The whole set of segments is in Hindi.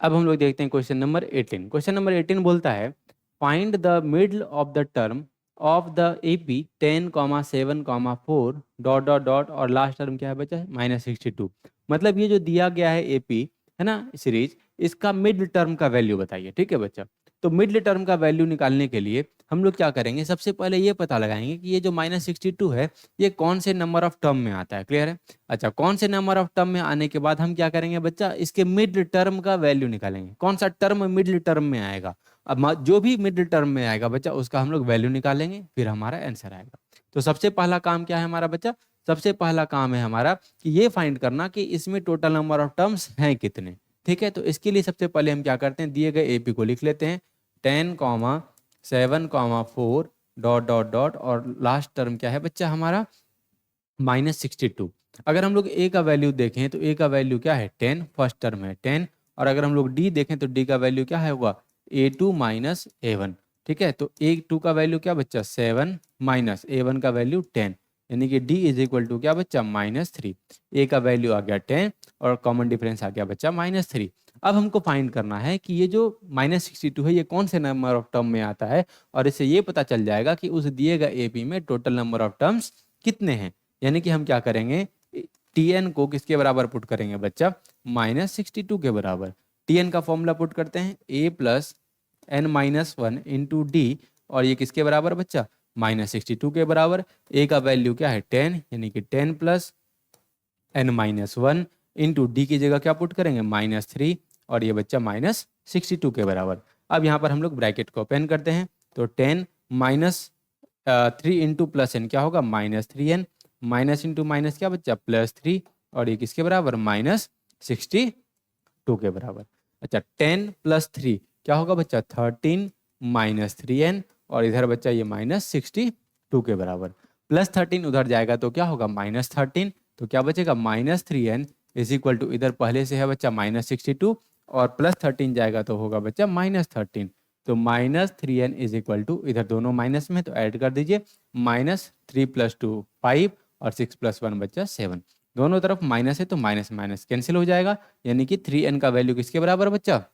अब हम लोग देखते हैं क्वेश्चन नंबर 18। क्वेश्चन नंबर 18 बोलता है find the middle of the term of the AP 10,7,4 dot dot dot और लास्ट टर्म क्या है बच्चा -62। मतलब ये जो दिया गया है एपी है ना सीरीज, इसका मिडल टर्म का वैल्यू बताइए। ठीक है बच्चा, तो मिडल टर्म का वैल्यू निकालने के लिए हम लोग क्या करेंगे, सबसे पहले ये पता लगाएंगे कि ये जो -62 है ये कौन से नंबर ऑफ टर्म में आता है। क्लियर है? अच्छा, कौन से नंबर ऑफ टर्म में आने के बाद हम क्या करेंगे बच्चा, इसके मिडिल टर्म का वैल्यू निकालेंगे। कौन सा टर्म मिडिल टर्म में आएगा, अब जो भी मिडिल टर्म में आएगा बच्चा उसका हम लोग वैल्यू निकालेंगे, फिर हमारा आंसर आएगा। तो सबसे पहला काम क्या है हमारा बच्चा, सबसे पहला काम है हमारा कि ये फाइंड करना कि इसमें टोटल नंबर ऑफ टर्म्स हैं कितने। ठीक है, तो इसके लिए सबसे पहले हम क्या करते हैं, दिए गए एपी को लिख लेते हैं 10,7,4 डॉट डॉट डॉट और लास्ट टर्म क्या है बच्चा हमारा -62। अगर हम लोग ए का वैल्यू देखें तो ए का वैल्यू क्या है 10, फर्स्ट टर्म है 10। और अगर हम लोग डी देखें तो डी का वैल्यू क्या है होगा A2 माइनस A1। ठीक है, तो A2 का वैल्यू क्या बच्चा 7 माइनस A1 का वैल्यू 10, यानी कि D इज इक्वल टू क्या बच्चा -3। ए का वैल्यू आ गया 10 और कॉमन डिफरेंस आ गया बच्चा -3। अब हमको फाइंड करना है कि ये जो -62 है ये कौन से नंबर ऑफ टर्म में आता है, और इससे ये पता चल जाएगा कि उस दिए गए एपी में टोटल नंबर ऑफ टर्म्स कितने हैं। यानी कि हम क्या करेंगे, Tn को किसके बराबर पुट करेंगे बच्चा -62 के बराबर। Tn का फॉर्मूला पुट करते हैं a plus n minus 1 into D, और ये किसके बराबर बच्चा -62 के बराबर। a का वैल्यू क्या है 10, यानी कि 10 plus n minus 1 into D की जगह क्या पुट करेंगे -3, और ये बच्चा -62 के बराबर। अब यहाँ पर हम लोग ब्रैकेट को ओपन करते हैं, तो 10 माइनस 3 इंटू प्लस एन क्या होगा -3n, माइनस इंटू माइनस क्या बच्चा +3, और ये किसके बराबर -62 के बराबर। अच्छा, 10 प्लस 3 क्या होगा बच्चा 13 माइनस 3n, और इधर बच्चा ये -62 के बराबर। +13 उधर जाएगा तो क्या होगा -13, तो क्या बचेगा -3n इज इक्वल टू, इधर पहले से है बच्चा -62 और +13 जाएगा तो होगा बच्चा -13, तो -3n इज इक्वल टू, इधर दोनों माइनस में तो ऐड कर दीजिए, -3 + 2 5 और 6 + 1 बच्चा 7। दोनों तरफ माइनस है तो माइनस माइनस कैंसिल हो जाएगा, यानी कि 3n का वैल्यू किसके बराबर बच्चा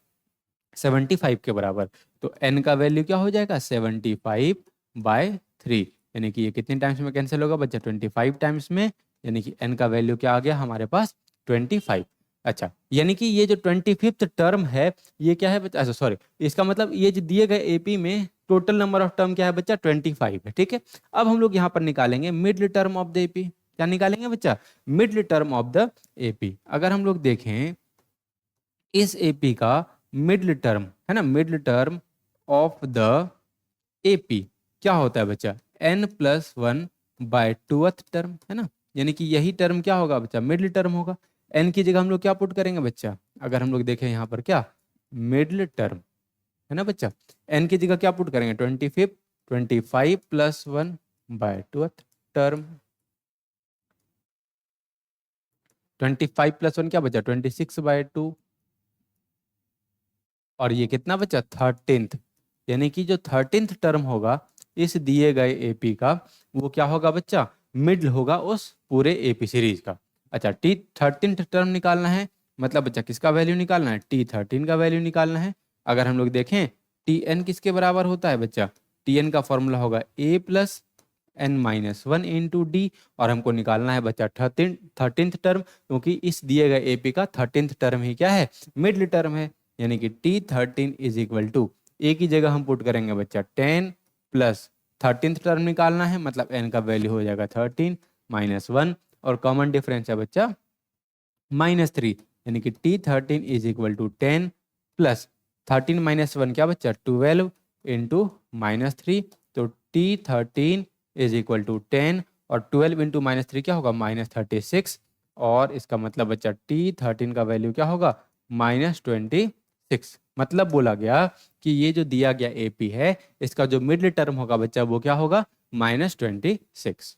75 के बराबर। तो n का वैल्यू क्या हो जाएगा 75/3, यानी कि ये कितने टाइम्स में कैंसिल होगा बच्चा 25 टाइम्स में, यानी कि n का वैल्यू क्या आ गया हमारे पास 25। अच्छा, यानी कि ये जो 25th टर्म है ये क्या है बच्चा, अच्छा सॉरी, इसका मतलब ये जो दिए गए एपी में टोटल नंबर ऑफ टर्म क्या है बच्चा 25 है। ठीक है, अब हम लोग यहाँ पर निकालेंगे middle term of the AP. क्या निकालेंगे बच्चा middle term of the AP. अगर हम लोग देखें इस एपी का मिडिल टर्म है ना, middle term of the AP क्या होता है बच्चा n+1/2th टर्म है ना, यानी कि यही टर्म क्या होगा बच्चा मिडिल टर्म होगा। n की जगह हम लोग क्या पुट करेंगे बच्चा, अगर हम लोग देखें यहाँ पर क्या मिडिल टर्म है ना बच्चा, n की जगह क्या पुट करेंगे 25 + 1/2th टर्म, 25 + 1 क्या बचा 26/2, और ये कितना बचा 13th, यानी कि जो 13th टर्म होगा इस दिए गए एपी का वो क्या होगा बच्चा मिडल होगा उस पूरे एपी सीरीज का। अच्छा, T13th टर्म निकालना है, मतलब बच्चा किसका वैल्यू निकालना है T13 का वैल्यू निकालना है। अगर हम लोग देखें Tn किसके बराबर होता है बच्चा, Tn का फॉर्मूला होगा a + n-1 इंटू डी, और हमको निकालना है बच्चा 13th टर्म, क्योंकि इस दिए गए एपी का 13th टर्म ही क्या है मिडिल टर्म है, यानी कि T13 इज इक्वल टू, ए की जगह हम पुट करेंगे बच्चा 10 प्लस 13th टर्म निकालना है, मतलब n का वैल्यू हो जाएगा 13 - 1, और कॉमन डिफरेंस है बच्चा -3, यानी कि T13 is equal to 10 plus 13 - 1 क्या बच्चा 12 इंटू -3, तो T13 इज इक्वल टू 10 और 12 इंटू -3 क्या होगा -36, और इसका मतलब बच्चा T13 का वैल्यू क्या होगा -26। मतलब बोला गया कि ये जो दिया गया एपी है इसका जो मिडिल टर्म होगा बच्चा वो क्या होगा -26।